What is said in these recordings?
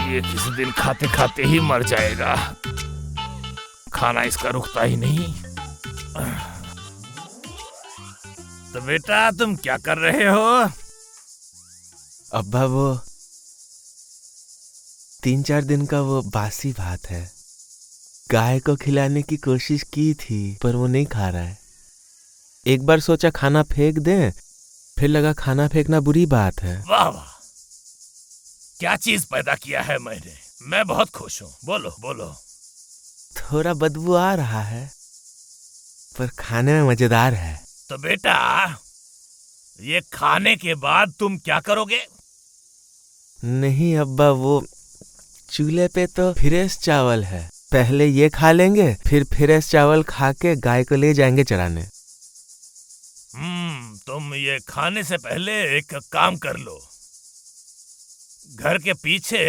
ये किसी दिन खाते खाते ही मर जाएगा। खाना इसका रुकता ही नहीं। तो बेटा तुम क्या कर रहे हो? अब्बा वो 3-4 दिन का वो बासी भात है। गाय को खिलाने की कोशिश की थी पर वो नहीं खा रहा है। एक बार सोचा खाना फेंक दें, फिर लगा खाना फेंकना बुरी बात है। वाह वाह, क्या चीज पैदा किया है मैंने। मैं बहुत खुश हूँ। बोलो बोलो। थोड़ा बदबू आ रहा है पर खाने में मजेदार है। तो बेटा ये खाने के बाद तुम क्या करोगे? नहीं अब्बा, वो चूल्हे पे तो फ्रेश चावल है। पहले ये खा लेंगे, फिर फ्रेश चावल खा के गाय को ले जाएंगे चराने। तुम ये खाने से पहले एक काम कर लो। घर के पीछे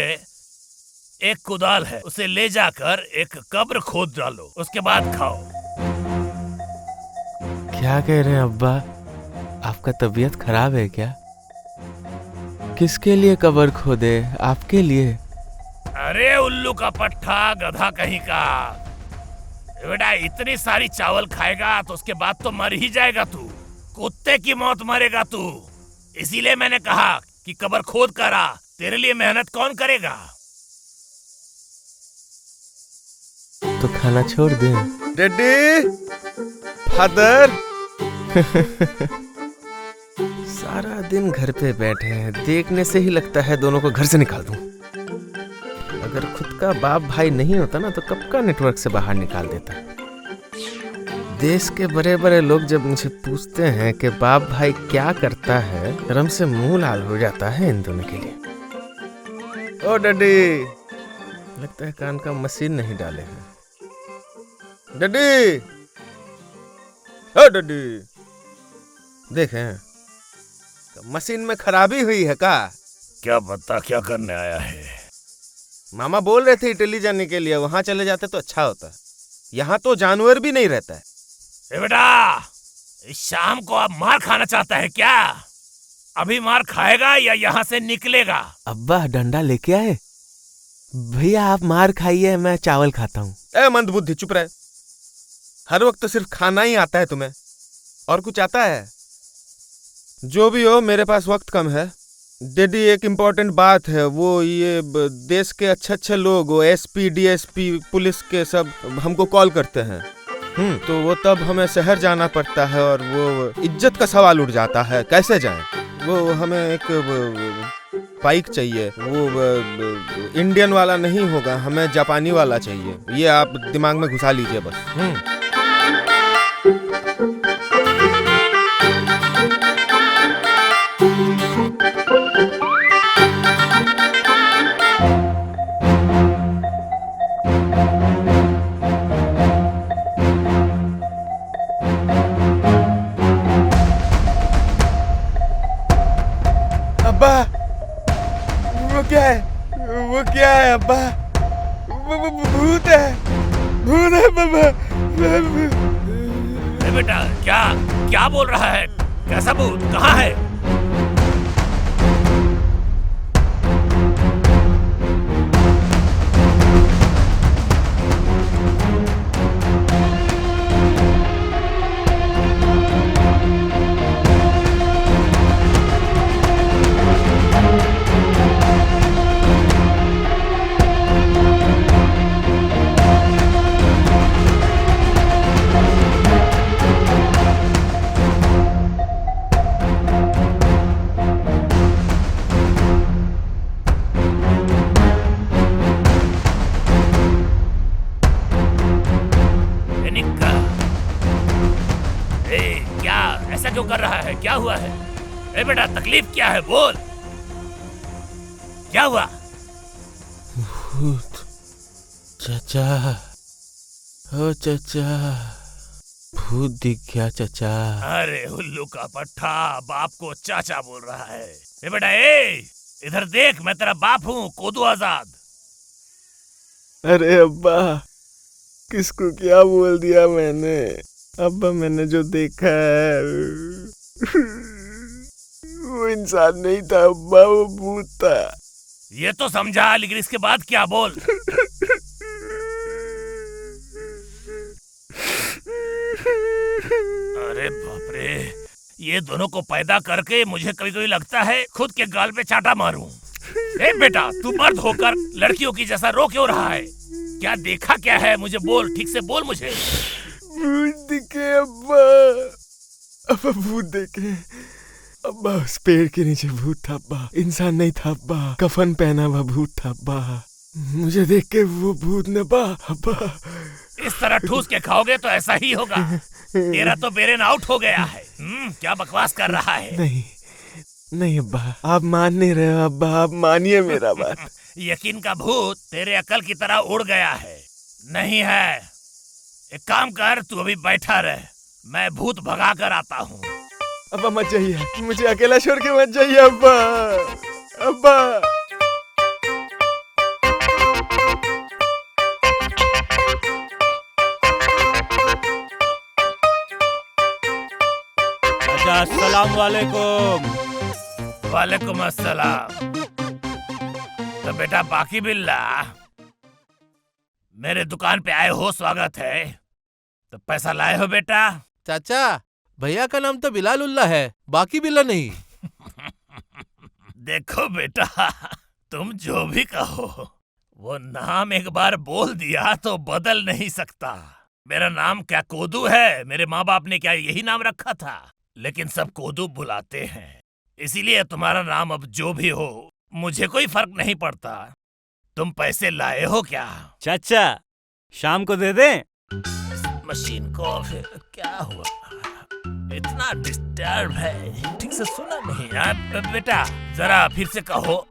एक कुदाल है, उसे ले जाकर एक कब्र खोद डालो, उसके बाद खाओ। क्या कह रहे हैं अब्बा? आपका तबीयत खराब है क्या? किसके लिए कब्र खोदे? आपके लिए? अरे उल्लू का पट्टा, गधा कहीं का। बेटा इतनी सारी चावल खाएगा तो उसके बाद तो मर ही जाएगा तू। कुत्ते की मौत मरेगा तू। इसीलिए मैंने कहा कि कब्र खोद कर आ। तेरे लिए मेहनत कौन करेगा? तो खाना छोड़ दे। Daddy, father. सारा दिन घर पे बैठे हैं, देखने से ही लगता है दोनों को घर से निकाल दूं। अगर खुद का बाप भाई नहीं होता ना तो कब का नेटवर्क से बाहर निकाल देता। देश के बड़े बड़े लोग जब मुझे पूछते हैं कि बाप भाई क्या करता है, शर्म से मुंह लाल हो जाता है इन दोनों के लिए। ओ डैडी, लगता है कान का मशीन नहीं डाले हैं। डैडी, ओ डैडी, देखें मशीन में खराबी हुई है का? क्या पता क्या करने आया है। मामा बोल रहे थे इटली जाने के लिए, वहां चले जाते तो अच्छा होता। यहाँ तो जानवर भी नहीं रहता है। बेटा इस शाम को आप मार खाना चाहता है क्या? अभी मार खाएगा या यहाँ से निकलेगा? अब्बा डंडा लेके आए। भैया आप मार खाइए, मैं चावल खाता हूँ। ए मंदबुद्धि, चुप रहे। हर वक्त तो सिर्फ खाना ही आता है तुम्हें, और कुछ आता है? जो भी हो, मेरे पास वक्त कम है। डैडी एक इम्पोर्टेंट बात है, वो ये देश के अच्छे अच्छे लोग, वो एसपी डीएसपी पुलिस के सब हमको कॉल करते हैं। तो वो तब हमें शहर जाना पड़ता है और वो इज्जत का सवाल उठ जाता है, कैसे जाएं? वो हमें एक बाइक चाहिए, वो इंडियन वाला नहीं होगा, हमें जापानी वाला चाहिए। ये आप दिमाग में घुसा लीजिए बस। अब्बा, वो क्या है? वो क्या है अब्बा? वो भूत है, भूत है बाबा। बेटा क्या क्या बोल रहा है? कैसा भूत? कहाँ है? ए क्या ऐसा क्यों कर रहा है? क्या हुआ है? ए बेटा तकलीफ क्या है? बोल, क्या हुआ? भूत। चाचा, ओ चाचा, भूत दिख गया चाचा। अरे उल्लू का पट्टा, बाप को चाचा बोल रहा है। ए बेटा ए, इधर देख, मैं तेरा बाप हूँ, कोदू आजाद। अरे अब्बा, किसको क्या बोल दिया मैंने? अब्बा मैंने जो देखा है वो इंसान नहीं था अब्बा, वो भूत था। ये तो समझा, लेकिन इसके बाद क्या? बोल। अरे बाप रे, ये दोनों को पैदा करके मुझे कभी कभी लगता है खुद के गाल पे चाटा मारूं। ए बेटा, तू मर्द होकर लड़कियों की जैसा रो क्यों रहा है? क्या देखा क्या है? मुझे बोल, ठीक से बोल मुझे। भूत दिखे अब्बा, अब्बा भूत देखे अब्बा। उस पेड़ के नीचे भूत था अब्बा, इंसान नहीं था अब्बा, कफन पहना हुआ भूत था अब्बा। मुझे देख के वो भूत ने अब्बा। इस तरह ठूस के खाओगे तो ऐसा ही होगा। तेरा तो बेरेन आउट हो गया है। क्या बकवास कर रहा है? नहीं नहीं अब्बा, आप मान नहीं रहे हो अब्बा, आप मानिए मेरा बात। यकीन का भूत तेरे अकल की तरह उड़ गया है। नहीं है, एक काम कर, तू अभी बैठा रह, मैं भूत भगा कर आता हूँ। अब्बा मत जाइए, मुझे अकेला छोड़ के मत जाइए अब्बा। अब्बा अस्सलाम वालेकुम। वालेकुम अस्सलाम। तो बेटा बाकी बिल्ला, मेरे दुकान पे आए हो, स्वागत है। तो पैसा लाए हो बेटा? चाचा, भैया का नाम तो बिलाल उल्ला है, बाकी बिल्ला नहीं। देखो बेटा, तुम जो भी कहो, वो नाम एक बार बोल दिया तो बदल नहीं सकता। मेरा नाम क्या कोदू है? मेरे माँ बाप ने क्या यही नाम रखा था? लेकिन सब कोदू बुलाते हैं, इसीलिए तुम्हारा नाम अब जो भी हो मुझे कोई फर्क नहीं पड़ता। तुम पैसे लाए हो क्या? चाचा, शाम को दे दें? इस मशीन को फिर क्या हुआ? इतना डिस्टर्ब है, ठीक से सुना नहीं। बेटा जरा फिर से कहो।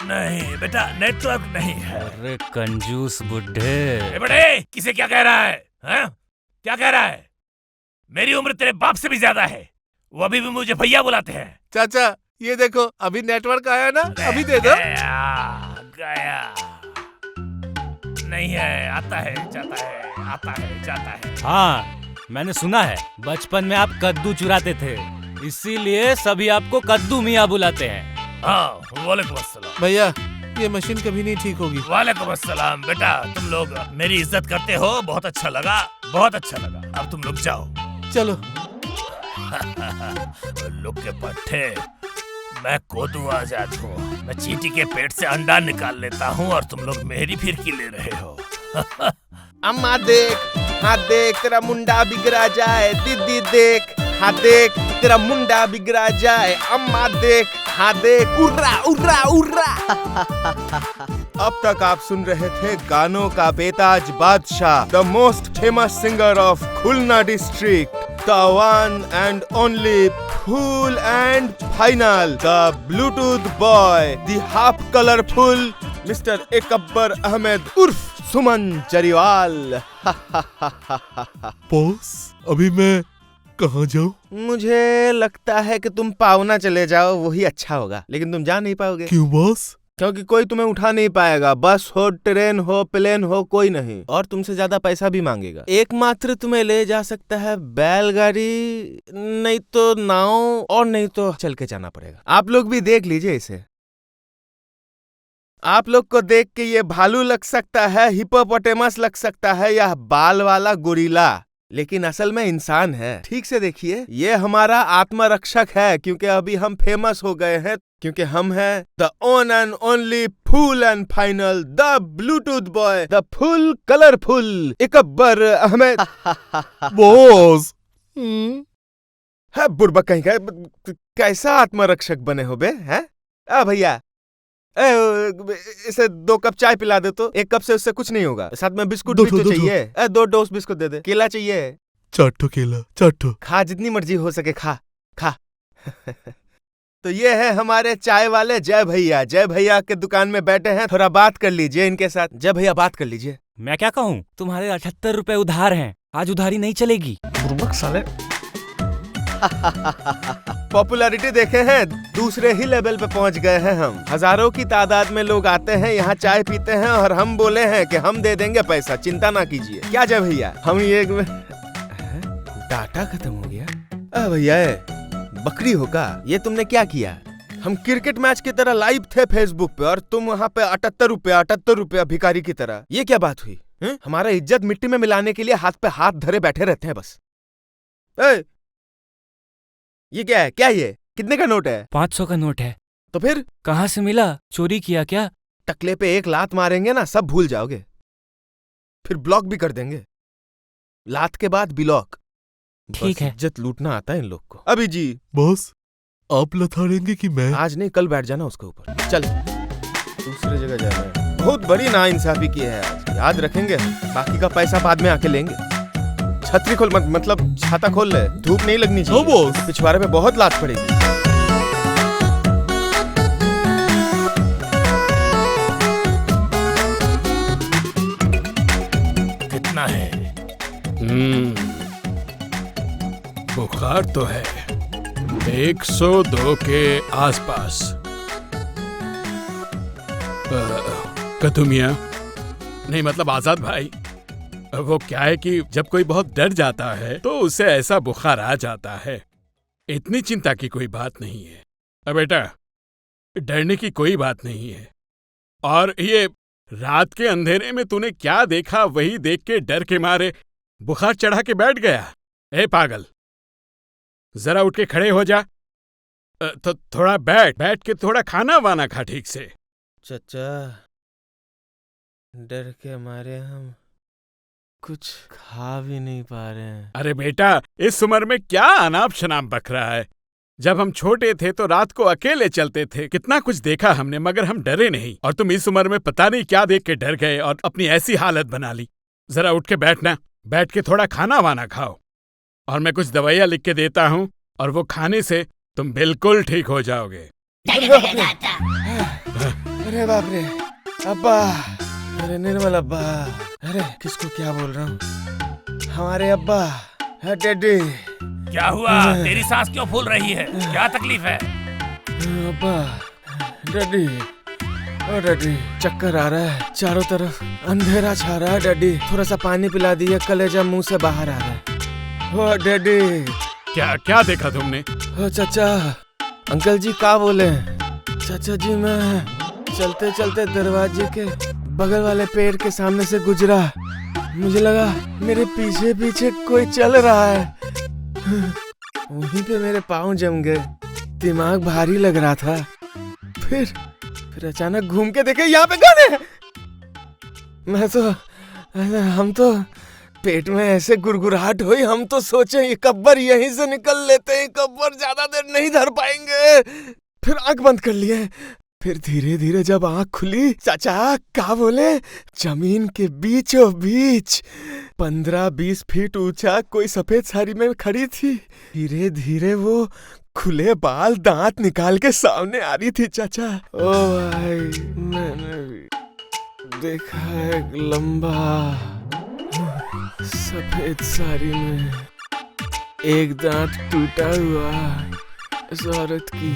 नहीं बेटा, नेटवर्क नहीं है। अरे कंजूस बुड्ढे। बेटे, किसे क्या कह रहा है? हाँ? क्या कह रहा है? मेरी उम्र तेरे बाप से भी ज्यादा है, वो अभी भी मुझे भैया बुलाते हैं। चाचा, ये देखो, अभी नेटवर्क आया ना, अभी दे दो। गया नहीं है, आता है जाता है, आता है जाता है। हाँ, मैंने सुना है बचपन में आप कद्दू चुराते थे, इसीलिए सभी आपको कद्दू मियाँ बुलाते हैं। हाँ, वालेकुम अस्सलाम। भैया, ये मशीन कभी नहीं ठीक होगी। वालेकुम अस्सलाम। बेटा तुम लोग मेरी इज्जत करते हो, बहुत अच्छा लगा, बहुत अच्छा लगा। अब तुम लोग जाओ। चलो। उल्लू के पट्टे, मैं कोदू आजाद हूँ। मैं चींटी के पेट से अंडा निकाल लेता हूँ और तुम लोग मेरी फिरकी ले रहे हो। अम्मा देख, हाँ देख, तेरा मुंडा बिगड़ा जाए। दीदी देख, हाँ देख, तेरा मुंडा बिगड़ा जाए। अम्मा देख, हाँ देख, उर्रा उर्रा उर्रा। अब तक आप सुन रहे थे गानों का बेताज बादशाह, the most famous singer of Khulna district, the one and only full and final, the Bluetooth boy, the half colourful mister Ekabbar Ahmed उर्फ सुमन जरीवाल। बॉस, अभी मैं कहाँ जाऊँ? मुझे लगता है कि तुम पावना चले जाओ, वही अच्छा होगा। लेकिन तुम जा नहीं पाओगे। क्यों बॉस? क्योंकि कोई तुम्हें उठा नहीं पाएगा। बस हो, ट्रेन हो, प्लेन हो, कोई नहीं। और तुमसे ज्यादा पैसा भी मांगेगा। एकमात्र तुम्हें ले जा सकता है बैलगाड़ी, नहीं तो नाव, और नहीं तो चल के जाना पड़ेगा। आप लोग भी देख लीजिए इसे। आप लोग को देख के ये भालू लग सकता है, हिप्पोपोटेमस लग सकता है, या बाल वाला गोरिल्ला, लेकिन असल में इंसान है। ठीक से देखिए, ये हमारा आत्मरक्षक है, क्योंकि अभी हम फेमस हो गए हैं, क्योंकि हम हैं the one and only full and final, the Bluetooth boy, the full colourful Ekabbar Ahmed. Boss, है बुड़बक कहीं का, कैसा आत्मरक्षक बने हो बे? हैं? भैया, इसे 2 कप चाय पिला दे तो। 1 कप से उससे कुछ नहीं होगा, साथ में बिस्कुट भी तो चाहिए। 2 डोस बिस्कुट दे दे। केला चाहिए? चाटो केला चाटो। खा, जितनी मर्जी हो सके खा खा। तो ये है हमारे चाय वाले जय भैया। जय भैया के दुकान में बैठे हैं, थोड़ा बात कर लीजिए इनके साथ। जय भैया बात कर लीजिए। मैं क्या कहूँ, तुम्हारे 78 रुपए उधार हैं, आज उधारी नहीं चलेगी। बुर्बक साले। पॉपुलैरिटी देखे हैं, दूसरे ही लेवल पे पहुंच गए हैं हम। हजारों की तादाद में लोग आते हैं यहाँ, चाय पीते हैं और हम बोले हैं कि हम दे देंगे पैसा, चिंता ना कीजिए। क्या जय भैया, हम ये डाटा खत्म हो गया। भैया बकरी हो का, ये तुमने क्या किया? हम क्रिकेट मैच की तरह लाइव थे फेसबुक पे और तुम वहाँ पे 78 रुपया भिखारी की तरह। ये क्या बात हुई? हमारा इज्जत मिट्टी में मिलाने के लिए हाथ पे हाथ धरे बैठे रहते हैं बस। ये क्या है? क्या ये कितने का नोट है? 500 का नोट है। तो फिर कहाँ से मिला? चोरी किया क्या? टकले पे एक लात मारेंगे ना, सब भूल जाओगे, फिर ब्लॉक भी कर देंगे। लात के बाद ब्लॉक। ठीक है। इज्जत लूटना आता है इन लोग को। अभी जी बॉस, आप लथाड़ेंगे कि मैं? आज नहीं, कल बैठ जाना उसके ऊपर। चल दूसरे जगह जाना है। बहुत बड़ी नाइंसाफी की है आज, याद रखेंगे। बाकी का पैसा बाद में आके लेंगे। छतरी खोल, मतलब छाता खोल ले, धूप नहीं लगनी चाहिए। बॉस, पिछवाड़े पे बहुत लात पड़ेगी। कितना है? बुखार तो है 102 के आसपास। कद्दू मियां, नहीं मतलब आजाद भाई, वो क्या है कि जब कोई बहुत डर जाता है तो उसे ऐसा बुखार आ जाता है। इतनी चिंता की कोई बात नहीं है। अब बेटा, डरने की कोई बात नहीं है। और ये रात के अंधेरे में तूने क्या देखा, वही देख के डर के मारे बुखार चढ़ा के बैठ गया। ए पागल, जरा उठ के खड़े हो जा। तो थोड़ा बैठ के थोड़ा खाना वाना खा ठीक से। चचा, डर के मारे हम कुछ खा भी नहीं पा रहे हैं। अरे बेटा, इस उम्र में क्या अनाप शनाप बक रहा है? जब हम छोटे थे तो रात को अकेले चलते थे, कितना कुछ देखा हमने, मगर हम डरे नहीं। और तुम इस उम्र में पता नहीं क्या देख के डर गए और अपनी ऐसी हालत बना ली। जरा उठ के बैठना, बैठ के थोड़ा खाना वाना खाओ, और मैं कुछ दवाइयाँ लिख के देता हूँ, और वो खाने से तुम बिल्कुल ठीक हो जाओगे। अरे बाप रे, अब्बा, अरे निर्मल अब्बा, अरे किसको क्या बोल रहा हूँ? हमारे अब्बा, डैडी। क्या हुआ? तेरी सांस क्यों फूल रही है? क्या तकलीफ है? अब्बा, डैडी, ओ डैडी, चक्कर आ रहा है, चारों तरफ अंधेरा छा रहा है। डैडी थोड़ा सा पानी पिला दिए, कलेजा मुंह से बाहर आ रहा है। ओ डैडी। क्या क्या देखा तुमने? ओ चाचा, अंकल जी क्या बोले? चाचा जी, मैं चलते चलते दरवाजे के बगल वाले पेड़ के सामने से गुजरा, मुझे लगा मेरे पीछे पीछे कोई चल रहा है। वहीं पे मेरे पाँव जम गए, दिमाग भारी लग रहा था। फिर अचानक घूम के देखे यहाँ पे कौन है? हम तो पेट में ऐसे गुरगुराहट हुई, हम तो सोचे ये कब्बर यहीं से निकल लेते हैं, कब्बर ज्यादा देर नहीं धर पाएंगे। फिर आंख बंद कर लिए। फिर धीरे धीरे जब आंख खुली, चाचा क्या बोले? जमीन के बीचों बीच 15-20 फीट ऊंचा कोई सफेद साड़ी में खड़ी थी। धीरे धीरे वो खुले बाल दांत निकाल के सामने आ रही थी। चाचा, ओ भाई, मैंने भी देखा है एक लंबा सफेद साड़ी में एक दांत टूटा हुआ इस औरत की,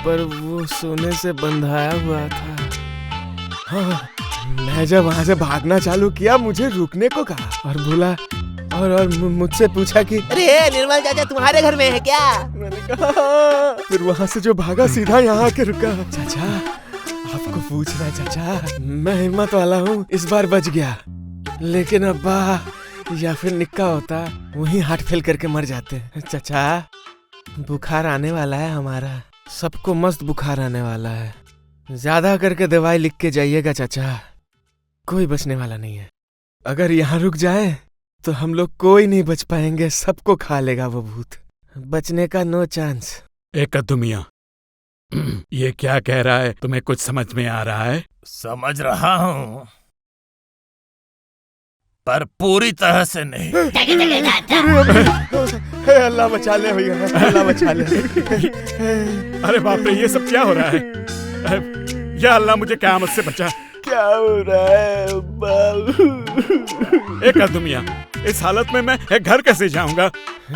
पर वो सोने से बंधाया हुआ था। हाँ, मैं जब वहां से भागना चालू किया, मुझे रुकने को कहा और बोला और मुझसे पूछा कि अरे निर्मल चाचा तुम्हारे घर में है क्या? मैंने कहा हाँ। फिर वहां से जो भागा सीधा यहाँ आके रुका। चाचा, आपको पूछ रहा है चाचा, मैं हिम्मत वाला हूँ, इस बार बच गया। लेकिन अब्बा या फिर निक्का होता, वहीं हार्ट फेल करके मर जाते। चाचा, बुखार आने वाला है हमारा, सबको मस्त बुखार आने वाला है। ज्यादा करके दवाई लिख के जाइएगा चाचा, कोई बचने वाला नहीं है। अगर यहाँ रुक जाए तो हम लोग कोई नहीं बच पाएंगे, सबको खा लेगा वो भूत। बचने का नो चांस। एक कद्दू मियां, ये क्या कह रहा है? तुम्हें कुछ समझ में आ रहा है? समझ रहा हूँ। पर पूरी तरह से नहीं। हे अल्लाह बचा ले भैया, अल्लाह बचा ले। अरे बाप रे, ये सब क्या हो रहा है? या अल्लाह मुझे क़यामत से बचा। क्या हो रहा है बाबू? एक कद्दूमिया, इस हालत में मैं घर कैसे जाऊंगा?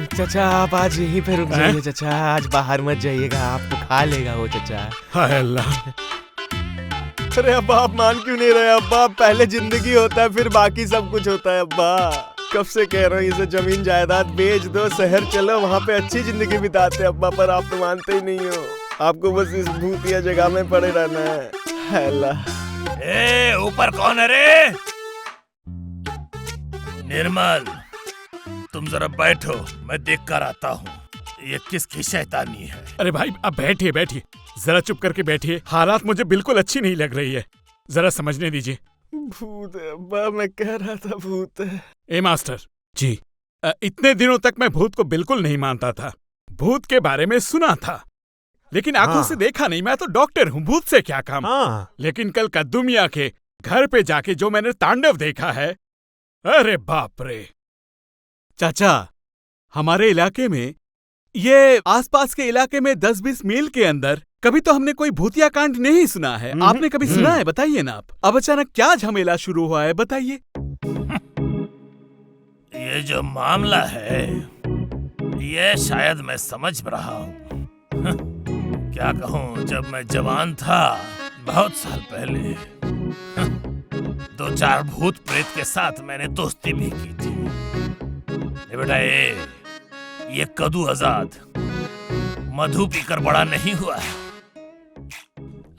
चाचा आप आज यहीं पे रुक जाइए चाचा, आज बाहर मत जाइएगा, आपको खा लेगा वो चाचा। हाय अल्लाह। अरे अब्बा आप मान क्यों नहीं रहे अब्बा? पहले जिंदगी होता है फिर बाकी सब कुछ होता है अब्बा। कब से कह रहा हूँ इसे जमीन जायदाद बेच दो, शहर चलो, वहाँ पे अच्छी जिंदगी बिताते अब्बा, पर आप तो मानते ही नहीं हो। आपको बस इस भूतिया जगह में पड़े रहना है। हाय अल्लाह। ए ऊपर कौन है रे? निर्मल, तुम जरा बैठो, मैं देख कर आता हूँ ये किसकी शैतानी है। अरे भाई अब बैठिए बैठिए, जरा चुप करके बैठिए। हालात मुझे बिल्कुल अच्छी नहीं लग रही है, जरा समझने दीजिए। भूत है अब्बा, मैं कह रहा था भूत है। ए मास्टर जी, इतने दिनों तक मैं भूत को बिल्कुल नहीं मानता था। भूत के बारे में सुना था लेकिन आंखों से देखा नहीं। मैं तो डॉक्टर हूँ, भूत से क्या काम। लेकिन कल कद्दू मियां के घर पे जाके जो मैंने तांडव देखा है, अरे बाप रे। चाचा, हमारे इलाके में, ये आसपास के इलाके में 10-20 मील के अंदर कभी तो हमने कोई भूतिया कांड नहीं सुना है। आपने कभी सुना है? बताइए ना आप। अब अचानक क्या झमेला शुरू हुआ है, बताइए। ये जो मामला है ये शायद मैं समझ रहा हूँ। क्या कहूँ, जब मैं जवान था बहुत साल पहले 2-4 भूत प्रेत के साथ मैंने दोस्ती भी की थी। बेटा ये कद्दू आजाद मधु पीकर बड़ा नहीं हुआ है,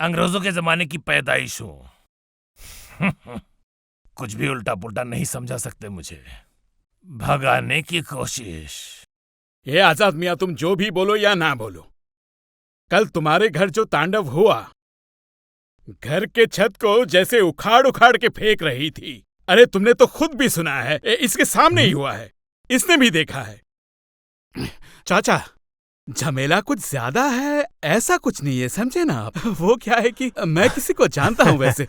अंग्रेजों के जमाने की पैदाइश हूं। कुछ भी उल्टा पुल्टा नहीं समझा सकते मुझे। भगाने की कोशिश। ये आजाद मियां, तुम जो भी बोलो या ना बोलो, कल तुम्हारे घर जो तांडव हुआ, घर के छत को जैसे उखाड़ उखाड़ के फेंक रही थी। अरे तुमने तो खुद भी सुना है, इसके सामने ही हुआ है, इसने भी देखा है। चाचा, झमेला कुछ ज्यादा है, ऐसा कुछ नहीं है, समझे ना आप। वो क्या है कि मैं किसी को जानता हूँ वैसे।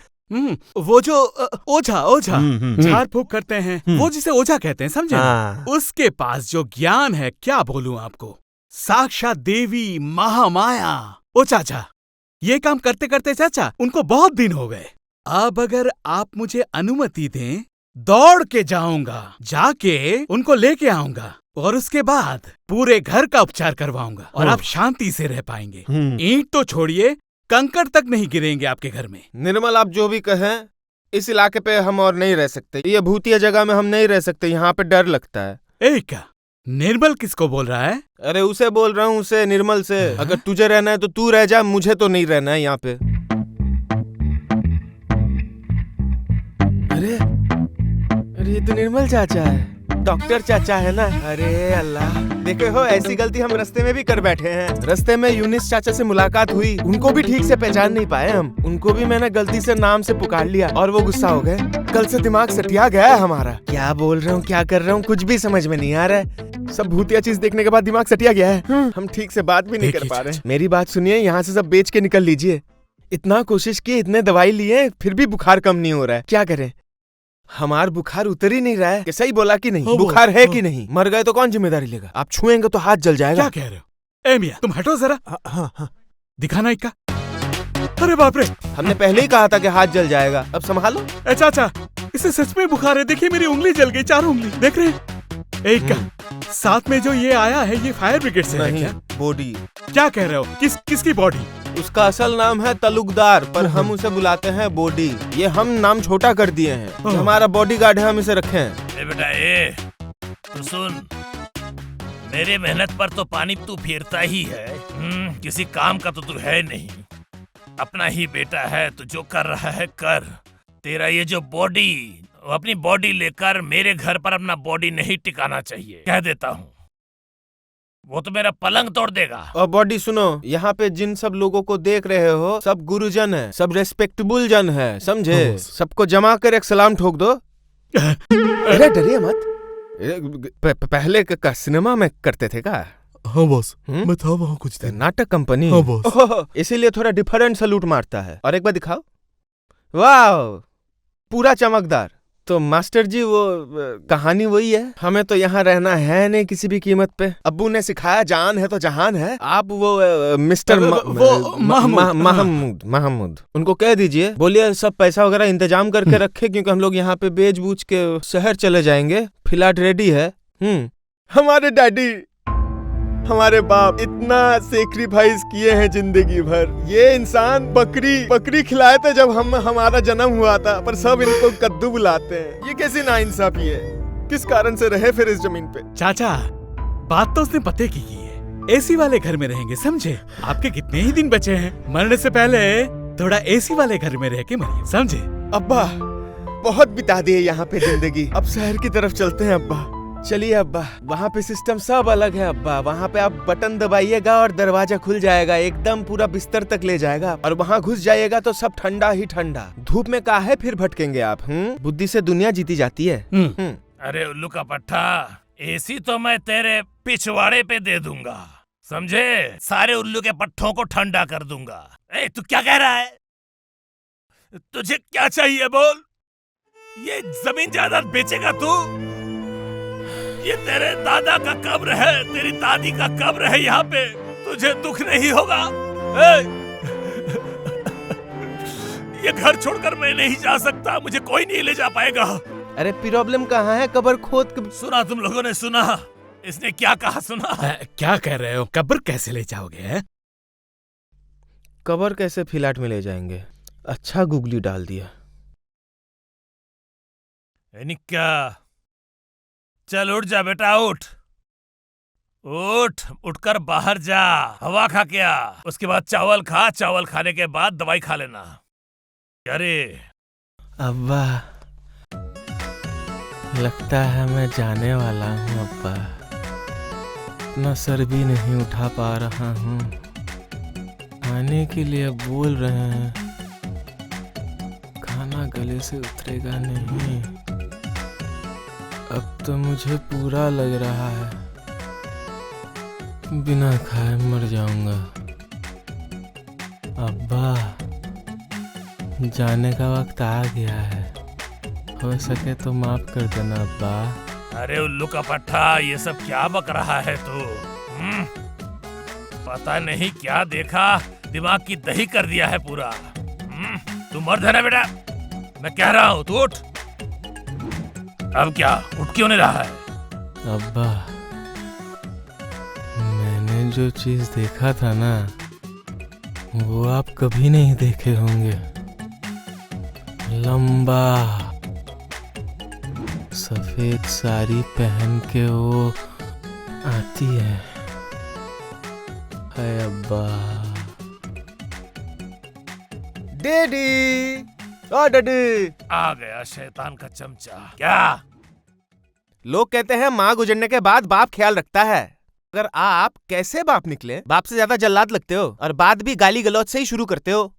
वो जो ओझा झाड़ फूक करते हैं, वो जिसे ओझा कहते हैं, समझे ना? उसके पास जो ज्ञान है, क्या बोलूं आपको, साक्षात देवी महामाया। ओ चाचा, ये काम करते करते चाचा उनको बहुत दिन हो गए। अब अगर आप मुझे अनुमति दें, दौड़ के जाऊंगा, जाके उनको लेके आऊंगा और उसके बाद पूरे घर का उपचार करवाऊंगा और आप शांति से रह पाएंगे। ईंट तो छोड़िए, कंकड़ तक नहीं गिरेंगे आपके घर में। निर्मल, आप जो भी कहें, इस इलाके पे हम और नहीं रह सकते। ये भूतिया जगह में हम नहीं रह सकते, यहाँ पे डर लगता है। क्या निर्मल किसको बोल रहा है? अरे उसे बोल रहा हूँ, उसे, निर्मल से। अगर तुझे रहना है तो तू रह जा, मुझे तो नहीं रहना है यहाँ पे। अरे ये तो निर्मल चाचा है, डॉक्टर चाचा है ना। अरे अल्लाह, देखे हो ऐसी गलती हम रास्ते में भी कर बैठे हैं। रास्ते में यूनिस चाचा से मुलाकात हुई, उनको भी ठीक से पहचान नहीं पाए हम। उनको भी मैंने गलती से नाम से पुकार लिया और वो गुस्सा हो गए। कल से दिमाग सटिया गया है हमारा। क्या बोल रहा हूँ, क्या कर रहा हूँ, कुछ भी समझ में नहीं आ रहा है। सब भूतिया चीज देखने के बाद दिमाग सटिया गया है। हम ठीक से बात भी नहीं कर पा रहे। मेरी बात सुनिए, यहाँ से सब बेच के निकल लीजिए। इतना कोशिश की, इतने दवाई लिए, फिर भी बुखार कम नहीं हो रहा है। क्या करें? हमार बुखार उतर ही नहीं रहा है। सही बोला कि नहीं? बुखार है कि नहीं? मर गए तो कौन जिम्मेदारी लेगा? आप छुएंगे तो हाथ जल जाएगा। क्या कह रहे हो? ए मियां, तुम हटो जरा। हाँ। दिखाना इक्का। अरे बाप रे, हमने पहले ही कहा था कि हाथ जल जाएगा, अब संभालो। चाचा, इसे सच में बुखार है। देखिए मेरी उंगली जल गई, 4 उंगली, देख रहे हैं? एक साथ में जो ये आया है, ये फायर ब्रिगेड से है क्या? बॉडी। क्या कह रहे हो? किसकी बॉडी? उसका असल नाम है तलुकदार, पर हम उसे बुलाते हैं बॉडी। ये हम नाम छोटा कर दिए हैं। हमारा बॉडीगार्ड है, हम इसे रखे हैं। बेटा तू सुन, मेरे मेहनत पर तो पानी तू फेरता ही है। किसी काम का तो तू है नहीं। अपना ही बेटा है, तू जो कर रहा है कर। तेरा ये जो बॉडी, अपनी बॉडी लेकर मेरे घर पर अपना बॉडी नहीं टिकाना चाहिए, कह देता हूँ। वो तो मेरा पलंग तोड़ देगा। और बॉडी सुनो, यहाँ पे जिन सब लोगों को देख रहे हो, सब गुरुजन है, सब रेस्पेक्टेबल जन है, समझे? सबको जमा कर एक सलाम ठोक दो। अरे डरिए मत। पहले का सिनेमा में करते थे क्या? हाँ बॉस, मैं था वहाँ कुछ दिन। नाटक कंपनी? हाँ बॉस। इसीलिए थोड़ा डिफरेंट सलूट मारता है। और एक बार दिखाओ। वाह, पूरा चमकदार। तो मास्टर जी वो कहानी वही है, हमें तो यहाँ रहना है नहीं किसी भी कीमत पे। अब्बू ने सिखाया जान है तो जहान है। आप वो मिस्टर महमूद उनको कह दीजिए, बोलिए सब पैसा वगैरह इंतजाम करके रखे, क्योंकि हम लोग यहाँ पे बेच बूझ के शहर चले जाएंगे। फ्लैट रेडी है। हमारे डैडी, हमारे बाप इतना सेक्रीफाइस किए हैं जिंदगी भर। ये इंसान बकरी खिलाए थे जब हमारा जन्म हुआ था, पर सब इनको कद्दू बुलाते हैं। ये कैसी नाइंसाफी है। किस कारण से रहे फिर इस जमीन पे? चाचा, बात तो उसने पते की है। एसी वाले घर में रहेंगे, समझे? आपके कितने ही दिन बचे हैं, मरने से पहले थोड़ा एसी वाले घर में रह के मरिए, समझे? अब्बा बहुत बिता दिए यहाँ पे जिंदगी, अब शहर की तरफ चलते हैं अब्बा। चलिए अब्बा, वहाँ पे सिस्टम सब अलग है अब्बा। वहाँ पे आप बटन दबाइएगा और दरवाजा खुल जाएगा, एकदम पूरा बिस्तर तक ले जाएगा, और वहाँ घुस जाइएगा तो सब ठंडा ही ठंडा। धूप में काहे फिर भटकेंगे आप? बुद्धि से दुनिया जीती जाती है। अरे उल्लू का पट्टा, एसी तो मैं तेरे पिछवाड़े पे दे दूंगा, समझे? सारे उल्लू के पट्टों को ठंडा कर दूंगा। ए, तू क्या कह रहा है? तुझे क्या चाहिए बोल? ये जमीन जायदाद बेचेगा तू? ये तेरे दादा का कब्र है, तेरी दादी का कब्र है यहाँ पे, तुझे दुख नहीं होगा? ये घर छोड़कर मैं नहीं जा सकता, मुझे कोई नहीं ले जा पाएगा। अरे प्रॉब्लम कहाँ है? कब्र खोद के सुना, तुम लोगों ने सुना? इसने क्या कहा सुना? क्या कह रहे हो? कब्र कैसे ले जाओगे? कब्र कैसे फ्लैट में ले जाएंगे? अच्छा गूगली डाल दिया। क्या? चल उठ जा बेटा, उठकर बाहर जा, हवा खा के आ। उसके बाद चावल खा, चावल खाने के बाद दवाई खा लेना। अरे अब्बा, लगता है मैं जाने वाला हूँ अब्बा। इतना सर भी नहीं उठा पा रहा हूँ, खाने के लिए बोल रहे हैं, खाना गले से उतरेगा नहीं। अब तो मुझे पूरा लग रहा है बिना खाए मर जाऊंगा। अब्बा, जाने का वक्त आ गया है, हो सके तो माफ कर देना अब्बा। अरे उल्लू का पट्टा, ये सब क्या बक रहा है तू? पता नहीं क्या देखा, दिमाग की दही कर दिया है पूरा। तू मर्द है ना बेटा, मैं कह रहा हूँ तू उठ। अब क्या, उठ क्यों नहीं रहा है? अब्बा, मैंने जो चीज देखा था ना, वो आप कभी नहीं देखे होंगे। लंबा सफेद साड़ी पहन के वो आती है। हाय अब्बा। डैडी, ओ डैडी। आ गया शैतान का चमचा। क्या? लोग कहते हैं माँ गुजरने के बाद बाप ख्याल रखता है। अगर आप कैसे बाप निकले, बाप से ज्यादा जल्लाद लगते हो, और बात भी गाली गलौज से ही शुरू करते हो।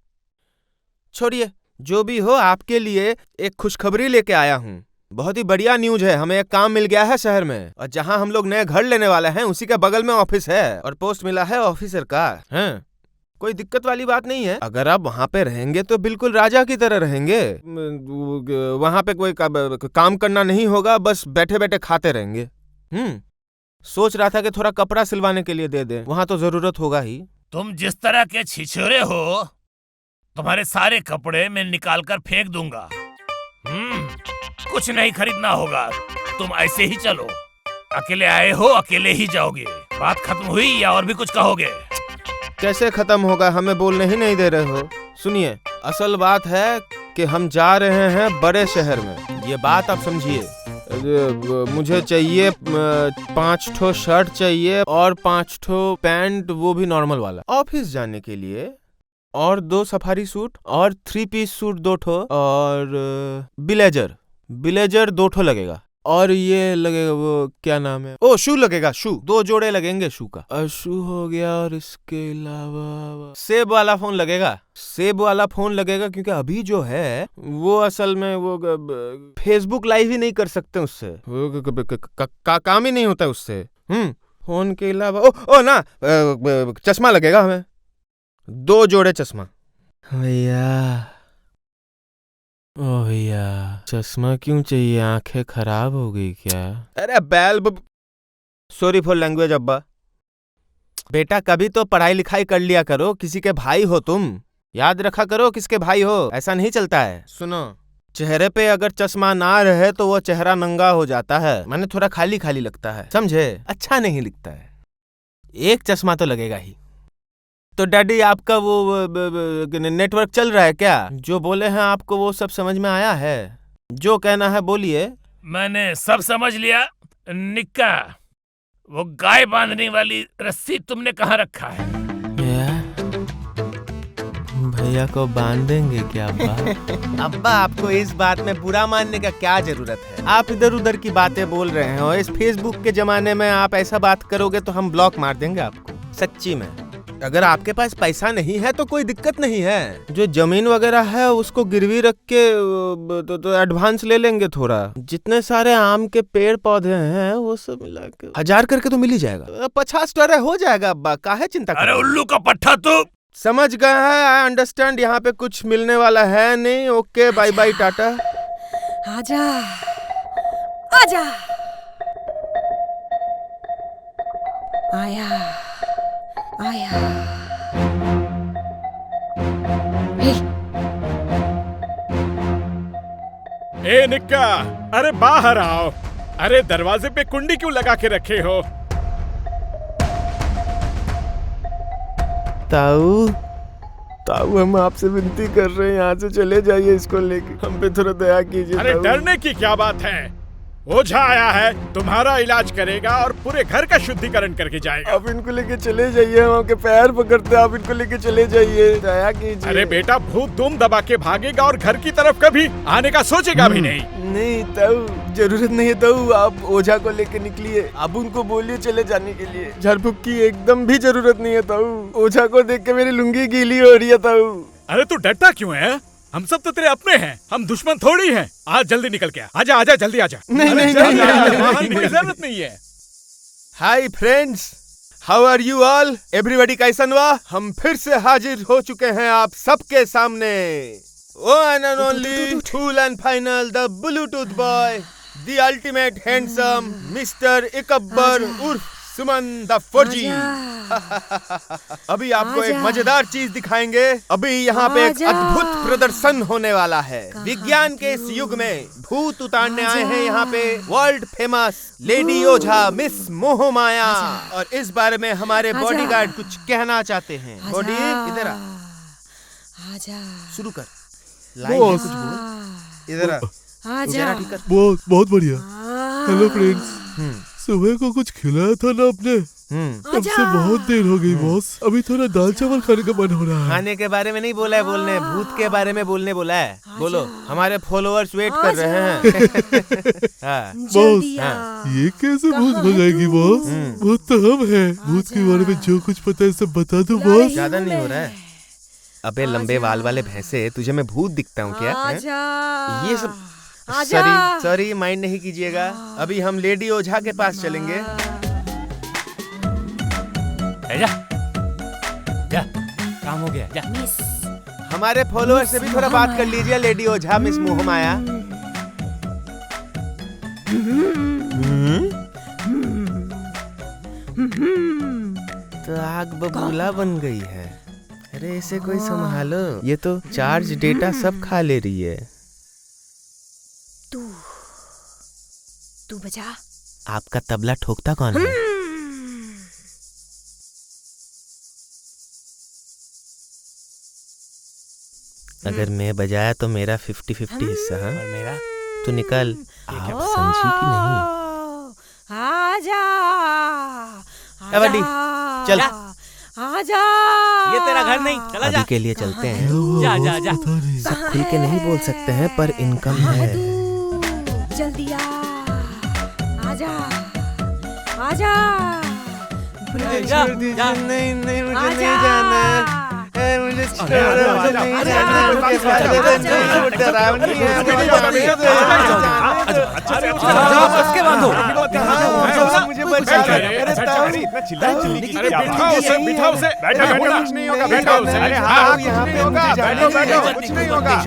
छोड़िए, जो भी हो, आपके लिए एक खुशखबरी लेके आया हूँ। बहुत ही बढ़िया न्यूज है, हमें एक काम मिल गया है शहर में, और जहाँ हम लोग नए घर लेने वाले हैं उसी के बगल में ऑफिस है, और पोस्ट मिला है ऑफिसर का। हैं? कोई दिक्कत वाली बात नहीं है। अगर आप वहाँ पे रहेंगे तो बिल्कुल राजा की तरह रहेंगे। वहाँ पे कोई काम करना नहीं होगा, बस बैठे बैठे खाते रहेंगे। सोच रहा था कि थोड़ा कपड़ा सिलवाने के लिए दे दें, वहाँ तो जरूरत होगा ही। तुम जिस तरह के छिछोरे हो, तुम्हारे सारे कपड़े मैं निकाल कर फेंक दूंगा। कुछ नहीं खरीदना होगा, तुम ऐसे ही चलो। अकेले आए हो, अकेले ही जाओगे। बात खत्म हुई या और भी कुछ कहोगे? कैसे खत्म होगा, हमें बोलने ही नहीं दे रहे हो। सुनिए, असल बात है कि हम जा रहे हैं बड़े शहर में, ये बात आप समझिए। मुझे चाहिए 5 ठो शर्ट चाहिए और 5 ठो पैंट, वो भी नॉर्मल वाला, ऑफिस जाने के लिए, और 2 सफारी सूट और 3 पीस सूट 2 ठो, और ब्लेजर 2 ठो लगेगा, और ये लगेगा, वो क्या नाम है, ओ शू लगेगा, शू 2 जोड़े लगेंगे शू का। शू हो गया, और इसके अलावा सेब वाला फोन लगेगा, क्योंकि अभी जो है वो असल में वो फेसबुक लाइव ही नहीं कर सकते उससे, काम ही नहीं होता उससे। फोन के अलावा ओ ना, चश्मा लगेगा हमें, 2 जोड़े चश्मा। भैया ओ भैया, चश्मा क्यों चाहिए? आंखें खराब हो गई क्या? अरे सॉरी फॉर लैंग्वेज अब्बा। बेटा कभी तो पढ़ाई लिखाई कर लिया करो, किसी के भाई हो तुम, याद रखा करो किसके भाई हो, ऐसा नहीं चलता है। सुनो, चेहरे पे अगर चश्मा ना रहे तो वो चेहरा नंगा हो जाता है, माने थोड़ा खाली खाली लगता है, समझे? अच्छा नहीं दिखता है। एक चश्मा तो लगेगा ही। तो डैडी आपका वो नेटवर्क चल रहा है क्या? जो बोले हैं आपको वो सब समझ में आया है? जो कहना है बोलिए। मैंने सब समझ लिया। निक्का, वो गाय बांधने वाली रस्सी तुमने कहाँ रखा है? भैया को बांधेंगे क्या अब्बा? अब्बा आपको इस बात में बुरा मानने का क्या जरूरत है? आप इधर उधर की बातें बोल रहे हैं और इस फेसबुक के जमाने में आप ऐसा बात करोगे तो हम ब्लॉक मार देंगे आपको, सच्ची में। अगर आपके पास पैसा नहीं है तो कोई दिक्कत नहीं है, जो जमीन वगैरह है उसको गिरवी रख के तो एडवांस ले लेंगे थोड़ा। जितने सारे आम के पेड़ पौधे हैं वो सब मिला के 1000 करके तो मिल ही जाएगा। 50 टरे हो जाएगा अब्बा, काहे चिंता कर? अरे उल्लू का पट्टा तू समझ गए हैं, आई अंडरस्टैंड। यहाँ पे कुछ मिलने वाला है नहीं। ओके बाय बाय टाटा। आजा आजा, आया आया। ए निक्का, अरे बाहर आओ। अरे दरवाजे पे कुंडी क्यों लगा के रखे हो? ताऊ हम आपसे विनती कर रहे हैं, यहाँ से चले जाइए, इसको लेके हम पे थोड़ा दया कीजिए। अरे डरने की क्या बात है? ओझा आया है, तुम्हारा इलाज करेगा और पूरे घर का शुद्धिकरण करके जाएगा। आप इनको लेके चले जाइए, हम आपके पैर पकड़ते हैं, आप इनको लेके चले जाइए, दया कीजिए। अरे बेटा, भूत दुम दबा के भागेगा और घर की तरफ कभी आने का सोचेगा भी नहीं। नहीं ताऊ, जरूरत नहीं है ताऊ, आप ओझा को लेके निकलिए। आप उनको बोलिए चले जाने के लिए। झाड़ फूक की एकदम भी जरूरत नहीं है ताऊ। ओझा को देख के मेरी लुंगी गीली हो रही है ताऊ। अरे तू डरता क्यों है? हम सब तो तेरे अपने हैं, हम दुश्मन थोड़ी हैं। आज जल्दी निकल के आजा, आजा जल्दी आजा। नहीं नहीं नहीं, कोई जरूरत नहीं है। Hi friends, how are you all? Everybody कैसन हुआ? हम फिर से हाजिर हो चुके हैं आप सबके सामने। One and only, full and final, the Bluetooth boy, the ultimate handsome mister Ikabbar उर्फ सुमन द फौजी। अभी आपको एक मजेदार चीज दिखाएंगे। अभी यहाँ पे एक अद्भुत प्रदर्शन होने वाला है। विज्ञान के इस युग में भूत उतारने आए हैं यहाँ पे वर्ल्ड फेमस लेडी ओझा मिस मोहमाया, और इस बारे में हमारे बॉडीगार्ड कुछ कहना चाहते हैं। बॉडी इधर आ, शुरू कर। लाइन है, कुछ बोल। इधर आ, ठीक कर। बहुत बढ़िया। हेलो फ्रेंड्स, सुबह को कुछ खिलाया था ना आपने? तब से बहुत देर हो गई बॉस, अभी थोड़ा दाल चावल खाने का मन हो रहा है। खाने के बारे में नहीं बोला है, बोलने भूत के बारे में बोलने बोला है। बोलो, हमारे फॉलोअर्स वेट कर रहे हैं। बॉस, ये कैसे भूत भगाएगी बॉस? भूत तो हम हैं। भूत के बारे में जो कुछ पता है सब बता दो बॉस। ज्यादा नहीं हो रहा है? अबे लंबे बाल वाले भैंसे, तुझे मैं भूत दिखता हूँ क्या? ये सब सॉरी माइंड नहीं कीजिएगा। अभी हम लेडी ओझा के पास चलेंगे। जा, काम हो गया, जा। हमारे फॉलोअर से भी थोड़ा बात कर लीजिए, लेडी ओझा मिस मोहमाया। तो आग बबूला बन गई है। अरे इसे कोई संभालो, ये तो चार्ज डेटा सब खा ले रही है। तू बजा। आपका तबला ठोकता कौन है? अगर मैं बजाया तो मेरा 50-50 हिस्सा है, और मेरा तो निकल। आप समझी कि नहीं? आजा, बड़ी चल, आजा। ये तेरा घर नहीं, चला जा। अभी के लिए चलते हैं। जा जा जा। सब खुल के नहीं बोल सकते हैं, पर इनकम है। जल्दी आ, आजा आजा। नहीं नहीं, मुझे नहीं जाना। मुझे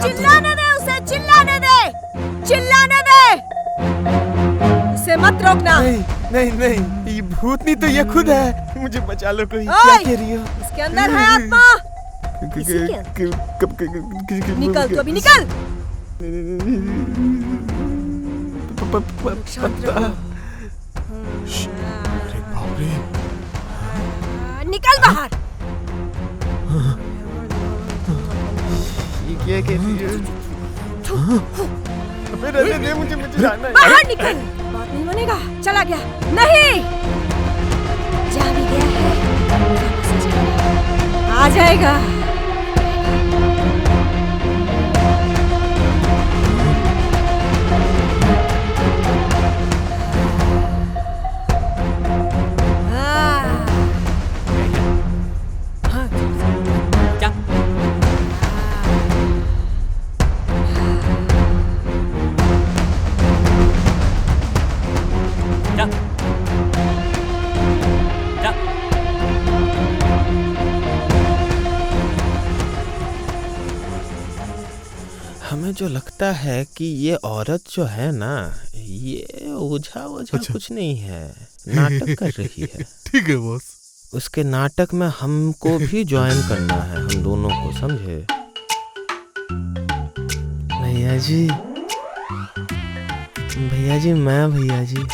चिल्लाने दे उसे, चिल्लाने दे, चिल्लाने दे। इसे मत रोकना। नहीं नहीं नहीं, ये भूत नहीं तो ये खुद है। मुझे बचा लो कोई। ओए! क्या कह रही हो? इसके अंदर है आत्मा। इसी के अंदर। निकल तो भी निकल। शांत रहो। अरे बाप रे। निकल बाहर। ये क्या कह रही है? अबे रहने दे, मुझे जाना है। बाहर निकल। बात नहीं बनेगा। चला गया। नहीं, जा भी गया है, वापस आ जाएगा। हमें जो लगता है कि ये औरत जो है ना, ये ओझा अच्छा। कुछ नहीं है, नाटक कर रही है। ठीक है बॉस। उसके नाटक में हमको भी ज्वाइन करना है, हम दोनों को, समझे? भैया जी, भैया जी, भैया जी,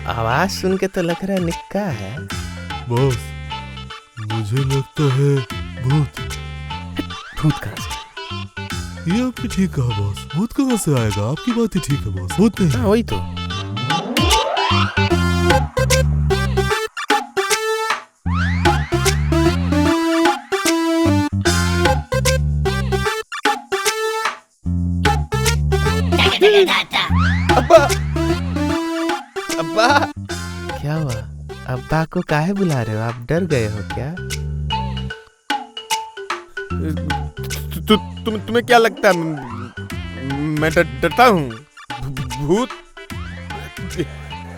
आवाज सुन के तो लग रहा है निक्का है। बॉस, मुझे लगता है भूत। भूत कहाँ से? ये आपने ठीक कहा बॉस। भूत कहाँ से आएगा? आपकी बात ही ठीक है बॉस। भूत नहीं। हाँ, वही तो। अब्बा, अब्बा, क्या हुआ? अब्बा को काहे बुला रहे हो? आप डर गए हो क्या? तुम्हें क्या लगता है मैं डरता हूँ? भूत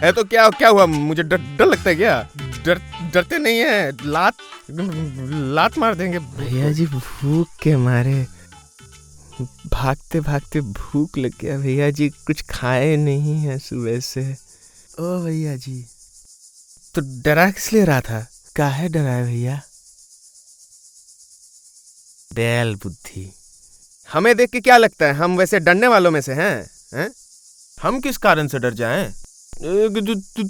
है तो क्या हुआ? मुझे डर लगता है क्या? डरते नहीं है, लात मार देंगे। भैया जी, भूख के मारे भागते भागते भूख लग गया भैया जी। कुछ खाए नहीं है सुबह से। ओ भैया जी, तो डरा किस लिए रहा था? काहे डराए भैया? बैल बुद्धि। हमें देख के क्या लगता है हम वैसे डरने वालों में से हैं? हम किस कारण से डर जाएं?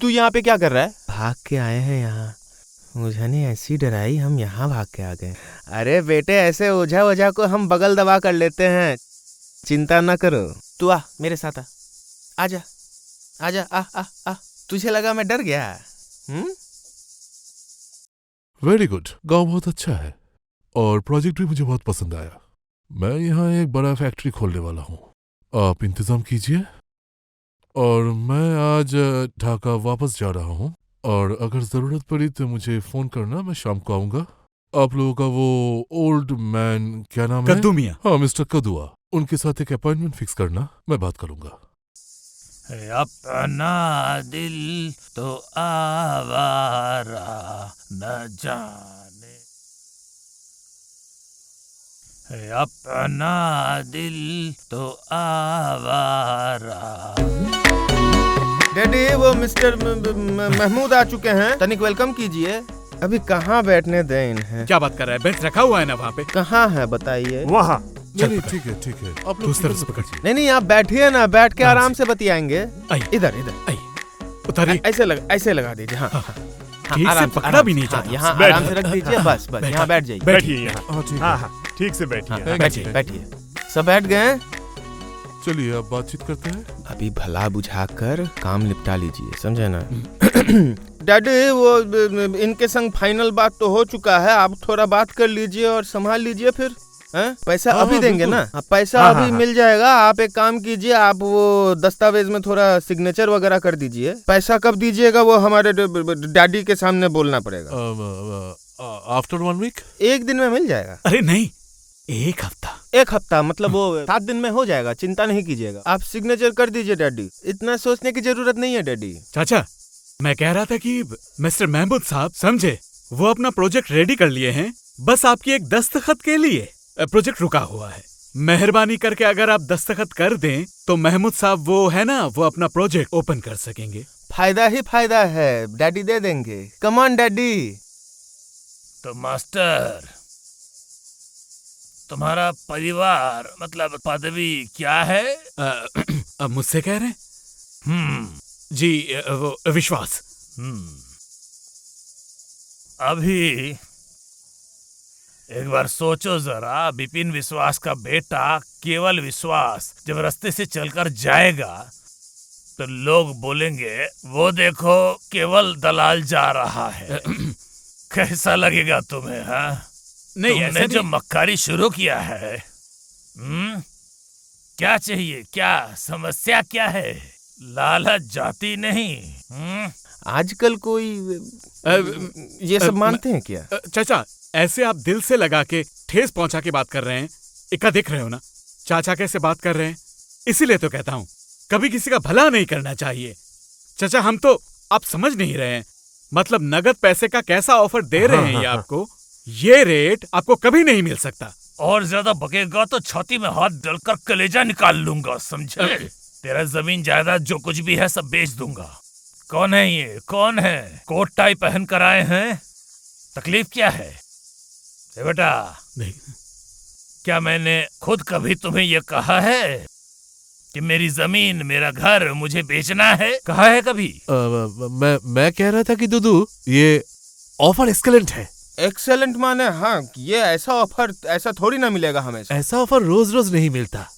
तू यहाँ पे क्या कर रहा है? भाग के आए हैं यहाँ। ओझा ने ऐसी डराई, हम यहाँ भाग के आ गए। अरे बेटे, ऐसे ओझा को हम बगल दबा कर लेते हैं, चिंता ना करो। तू आ मेरे साथ, आजा आजा, आ। तुझे लगा मैं डर गया? Very good. गांव बहुत अच्छा है और प्रोजेक्ट भी मुझे बहुत पसंद आया। मैं यहाँ एक बड़ा फैक्ट्री खोलने वाला हूँ। आप इंतजाम कीजिए और मैं आज ढाका वापस जा रहा हूँ और अगर जरूरत पड़ी तो मुझे फोन करना, मैं शाम को आऊंगा। आप लोगों का वो ओल्ड मैन, क्या नाम है? कद्दू मियां। हाँ, मिस्टर कदुआ, उनके साथ एक अपॉइंटमेंट फिक्स करना, मैं बात करूंगा। अपना दिल तो आवारा न जाने, अपना दिल तो आवारा। डैडी, वो मिस्टर महमूद आ चुके हैं, तनिक वेलकम कीजिए। अभी कहाँ बैठने दें इन्हें? क्या बात कर रहा है? बेंच रखा हुआ है ना वहाँ पे। कहाँ है बताइए? वहाँ। नहीं, ठीक है ठीक है, आप लोग उस तरफ से पकड़। नहीं, आप बैठिए ना, बैठ के आराम से बतियाएंगे। इधर उतारिए। ऐसे लगा दीजिए। हाँ, ठीक से पकड़ा भी नहीं जाता। यहाँ आराम से रख दीजिए, बस यहाँ बैठ जाइए। बैठिए यहाँ। हाँ ठीक है। ठीक से बैठिए। बैठिए। सब बैठ गए? चलिए अब बातचीत करते हैं। अभी भला बुझाकर काम निपटा लीजिए, समझे ना? डैडी, वो इनके संग फाइनल बात तो हो चुका है, आप थोड़ा बात कर लीजिए और संभाल लीजिए फिर। पैसा अभी देंगे ना? पैसा अभी मिल जाएगा। आप एक काम कीजिए, आप वो दस्तावेज में थोड़ा सिग्नेचर वगैरह कर दीजिए। पैसा कब दीजिएगा वो हमारे डैडी के सामने बोलना पड़ेगा। After 1 week. एक दिन में मिल जाएगा। अरे नहीं, एक हफ्ता। एक हफ्ता मतलब वो 7 दिन में हो जाएगा, चिंता नहीं कीजिएगा। आप सिग्नेचर कर दीजिए डैडी, इतना सोचने की जरूरत नहीं है डैडी। चाचा, मैं कह रहा था कि मिस्टर महमूद साहब, समझे, वो अपना प्रोजेक्ट रेडी कर लिए हैं, बस आपकी एक दस्तखत के लिए प्रोजेक्ट रुका हुआ है। मेहरबानी करके अगर आप दस्तखत कर दें तो महमूद साहब वो है ना, वो अपना प्रोजेक्ट ओपन कर सकेंगे। फायदा ही फायदा है, डैडी दे देंगे। Come on daddy. तो मास्टर, तुम्हारा परिवार मतलब पदवी क्या है? अब मुझसे कह रहे हैं? जी वो विश्वास। अभी एक बार सोचो जरा, विपिन विश्वास का बेटा केवल विश्वास जब रास्ते से चलकर जाएगा तो लोग बोलेंगे वो देखो केवल दलाल जा रहा है। कैसा लगेगा तुम्हें? हाँ, नहीं, तुमने ऐसा जो नहीं। मक्कारी शुरू किया है, क्या चाहिए? क्या समस्या क्या है? लालच जाती नहीं। आजकल कोई ये सब मानते हैं क्या? चाचा, ऐसे आप दिल से लगा के ठेस पहुंचा के बात कर रहे हैं। इक्का देख रहे हो ना चाचा कैसे बात कर रहे हैं, इसीलिए तो कहता हूं कभी किसी का भला नहीं करना चाहिए। चाचा, हम तो आप समझ नहीं रहे हैं, मतलब नगद पैसे का कैसा ऑफर दे रहे हैं ये आपको। ये रेट आपको कभी नहीं मिल सकता। और ज्यादा बकेगा तो छाती में हाथ डालकर कलेजा निकाल लूंगा, समझे? तेरा जमीन जायदाद जो कुछ भी है सब बेच दूंगा। कौन है ये? कौन है? कोट टाई पहन कर आए हैं, तकलीफ क्या है? बेटा, नहीं, क्या मैंने खुद कभी तुम्हें ये कहा है कि मेरी जमीन, मेरा घर मुझे बेचना है? कहा है कभी? मैं कह रहा था कि दुदू ये ऑफर एक्सीलेंट है। एक्सेलेंट माने? हाँ, ये ऐसा ऑफर ऐसा थोड़ी ना मिलेगा हमेशा। ऐसा ऑफर रोज रोज नहीं मिलता।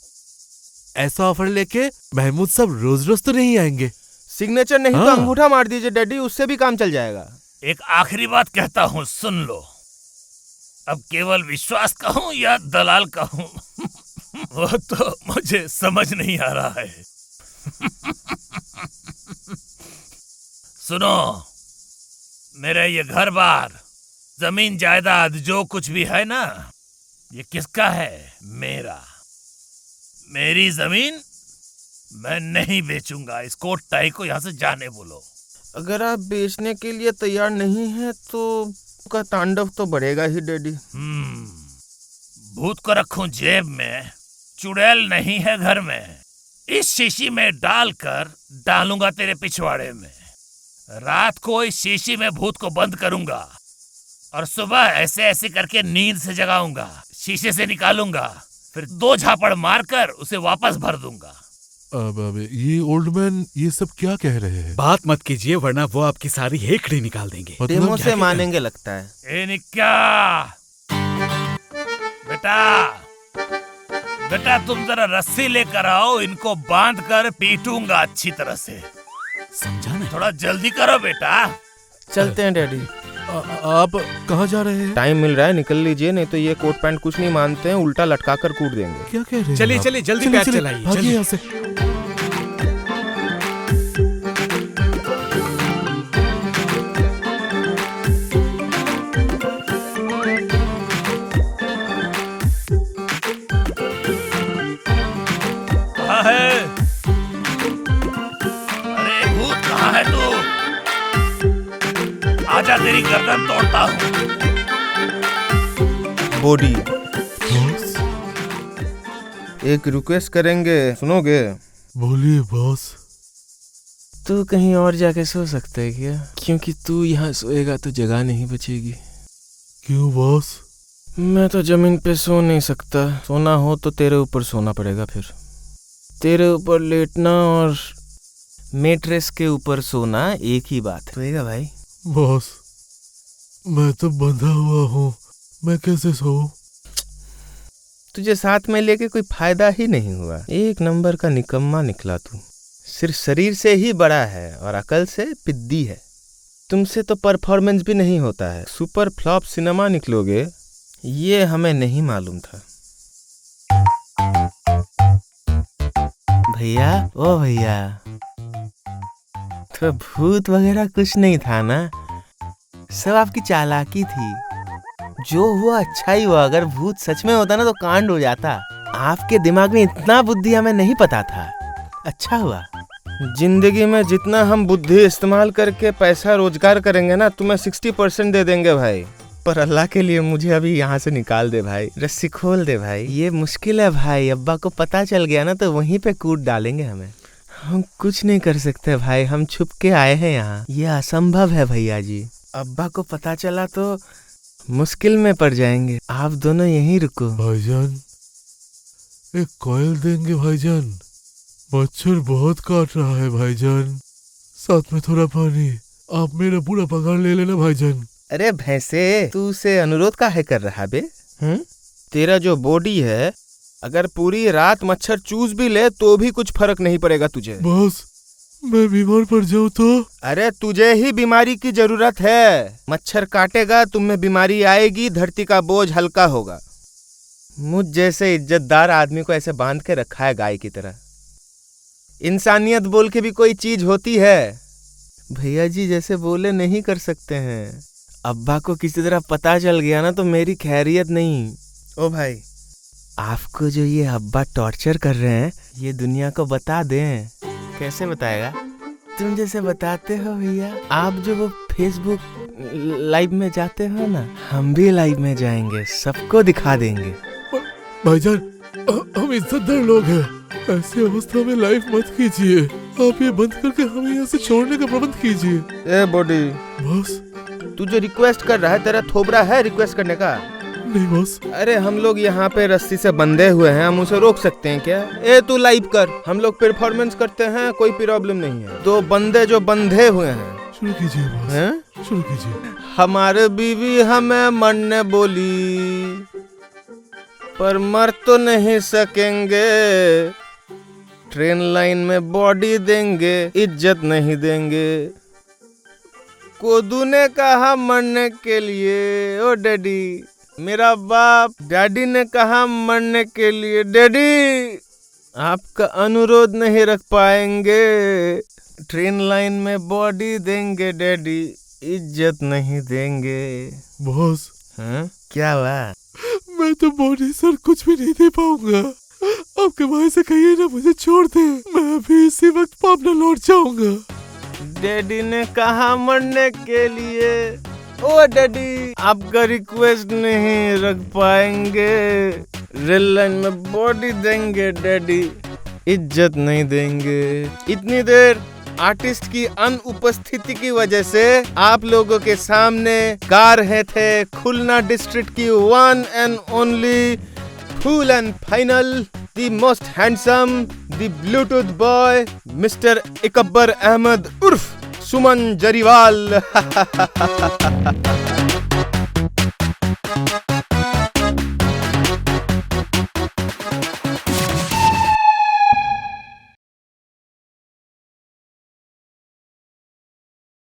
ऐसा ऑफर लेके महमूद साहब रोज रोज तो नहीं आएंगे। सिग्नेचर नहीं तो हाँ। अंगूठा मार दीजिए डैडी, उससे भी काम चल जाएगा। एक आखिरी बात कहता हूँ, सुन लो। अब केवल विश्वास कहूँ या दलाल कहूँ वो तो मुझे समझ नहीं आ रहा है। सुनो, मेरा ये घर बार, जमीन जायदाद जो कुछ भी है ना, ये किसका है? मेरा। मेरी जमीन मैं नहीं बेचूंगा। इस कोट टाई को यहाँ से जाने बोलो। अगर आप बेचने के लिए तैयार नहीं हैं तो का तांडव तो बढ़ेगा ही डैडी। भूत को रखूं जेब में, चुड़ैल नहीं है घर में। इस शीशी में डालकर डालूंगा तेरे पिछवाड़े में। रात को इस शीशी में भूत को बंद करूंगा और सुबह ऐसे ऐसे करके नींद से जगाऊंगा, शीशे से निकालूंगा, फिर 2 झापड़ मारकर उसे वापस भर दूंगा। अब ये ओल्ड मैन ये सब क्या कह रहे हैं? बात मत कीजिए वरना वो आपकी सारी हेकड़ी निकाल देंगे। डेमो से मानेंगे लगता है। ए निक्का, बेटा तुम जरा रस्सी लेकर आओ, इनको बांध कर पीटूंगा अच्छी तरह से। समझा ना? थोड़ा जल्दी करो बेटा। चलते हैं डैडी। आप कहाँ जा रहे हैं? टाइम मिल रहा है, निकल लीजिए, नहीं तो ये कोट पैंट कुछ नहीं मानते हैं, उल्टा लटका कर कूट देंगे। क्या कह रहे हैं? चलिए आप? चलिए जल्दी पैर चलाइए, भागिए चलिए। यहाँ से। कहाँ है? अरे भूत कहाँ है तू? आजा, तेरी गर्दन तोड़ता हूँ। बॉडी, बॉस, एक रिक्वेस्ट करेंगे, सुनोगे? बोलिए बॉस। तू कहीं और जाके सो सकता है क्या? क्योंकि तू यहाँ सोएगा तो जगह नहीं बचेगी। क्यों बॉस? मैं तो जमीन पे सो नहीं सकता, सोना हो तो तेरे ऊपर सोना पड़ेगा। फिर तेरे ऊपर लेटना और मेट्रेस के ऊपर सोना एक ही बात होएगा भाई। बॉस, मैं तो बंधा हुआ हूँ, मैं कैसे सोऊं? तुझे साथ में लेके कोई फायदा ही नहीं हुआ। एक नंबर का निकम्मा निकला तू। सिर्फ शरीर से ही बड़ा है और अकल से पिद्दी है। तुमसे तो परफॉर्मेंस भी नहीं होता है, सुपर फ्लॉप सिनेमा निकलोगे ये हमें नहीं मालूम था। भैया, ओ भैया, तो भूत वगैरह कुछ नहीं था ना, सब आपकी चालाकी थी। जो हुआ अच्छा ही हुआ, अगर भूत सच में होता ना तो कांड हो जाता। आपके दिमाग में इतना बुद्धि हमें नहीं पता था, अच्छा हुआ। जिंदगी में जितना हम बुद्धि इस्तेमाल करके पैसा रोजगार करेंगे ना, तुम्हें 60% दे देंगे भाई। पर अल्लाह के लिए मुझे अभी यहाँ से निकाल दे भाई, रस्सी खोल दे भाई। ये मुश्किल है भाई, अब्बा को पता चल गया ना तो वहीं पे कूट डालेंगे हमें। हम कुछ नहीं कर सकते भाई, हम छुप के आए हैं यहाँ, ये असंभव है भैया जी। अब्बा को पता चला तो मुश्किल में पड़ जाएंगे, आप दोनों यहीं रुको। भाईजान एक कॉयल देंगे भाईजान, मच्छर बहुत काट रहा है भाईजान, साथ में थोड़ा पानी, आप मेरा पूरा पगार ले लेना भाईजान। अरे भैंसे, तू उसे अनुरोध काहे कर रहा बे? तेरा जो बॉडी है अगर पूरी रात मच्छर चूस भी ले तो भी कुछ फर्क नहीं पड़ेगा तुझे। बॉस मैं बीमार पड़ जाऊँ तो? अरे तुझे ही बीमारी की जरूरत है, मच्छर काटेगा तुम में बीमारी आएगी, धरती का बोझ हल्का होगा। मुझ जैसे इज्जतदार आदमी को ऐसे बांध के रखा है गाय की तरह। इंसानियत बोल के भी कोई चीज होती है? भैया जी जैसे बोले नहीं कर सकते हैं। अब्बा को किसी तरह पता चल गया ना तो मेरी खैरियत नहीं। ओ भाई, आपको जो ये अब्बा टॉर्चर कर रहे हैं ये दुनिया को बता दें। कैसे बताएगा? तुम जैसे बताते हो भैया, आप जो वो फेसबुक लाइव में जाते हो ना, हम भी लाइव में जाएंगे, सबको दिखा देंगे। भाईजान हम इज्जतदार लोग हैं, ऐसी अवस्था में लाइफ मत कीजिए, आप ये बंद करके हमें यहाँ से छोड़ने का प्रबंध कीजिए। ए बॉडी, बॉस तू जो रिक्वेस्ट कर रहा है, तेरा थोबरा है रिक्वेस्ट करने का? नहीं बॉस। अरे हम लोग यहाँ पे रस्सी से बंधे हुए हैं, हम उसे रोक सकते हैं क्या? ए तू लाइव कर, हम लोग परफॉर्मेंस करते हैं, कोई प्रॉब्लम नहीं है। तो बंदे जो बंधे हुए हैं, शुरू कीजिए बॉस। हैं? शुरू कीजिए। हमारे बीवी हमें मरने बोली पर मर तो नहीं सकेंगे, ट्रेन लाइन में बॉडी देंगे, इज्जत नहीं देंगे। कोदू ने कहा मरने के लिए, ओ डैडी, मेरा बाप डैडी ने कहा मरने के लिए, डैडी आपका अनुरोध नहीं रख पाएंगे, ट्रेन लाइन में बॉडी देंगे डैडी, इज्जत नहीं देंगे। बॉस हाँ क्या हुआ? मैं तो बॉडी सर कुछ भी नहीं दे पाऊंगा, आपके भाई से कहिए ना मुझे छोड़ दे, मैं अभी इसी वक्त पापना लौट जाऊंगा। डैडी ने कहा मरने के लिए, ओ डैडी आपका रिक्वेस्ट नहीं रख पाएंगे, रेल लाइन में बॉडी देंगे डैडी, इज्जत नहीं देंगे। इतनी देर आर्टिस्ट की अनुपस्थिति की वजह से आप लोगों के सामने गा रहे थे खुलना डिस्ट्रिक्ट की one and only full and final the most handsome the Bluetooth boy mister Ikabbar Ahmed उर्फ सुमन जरीवाल।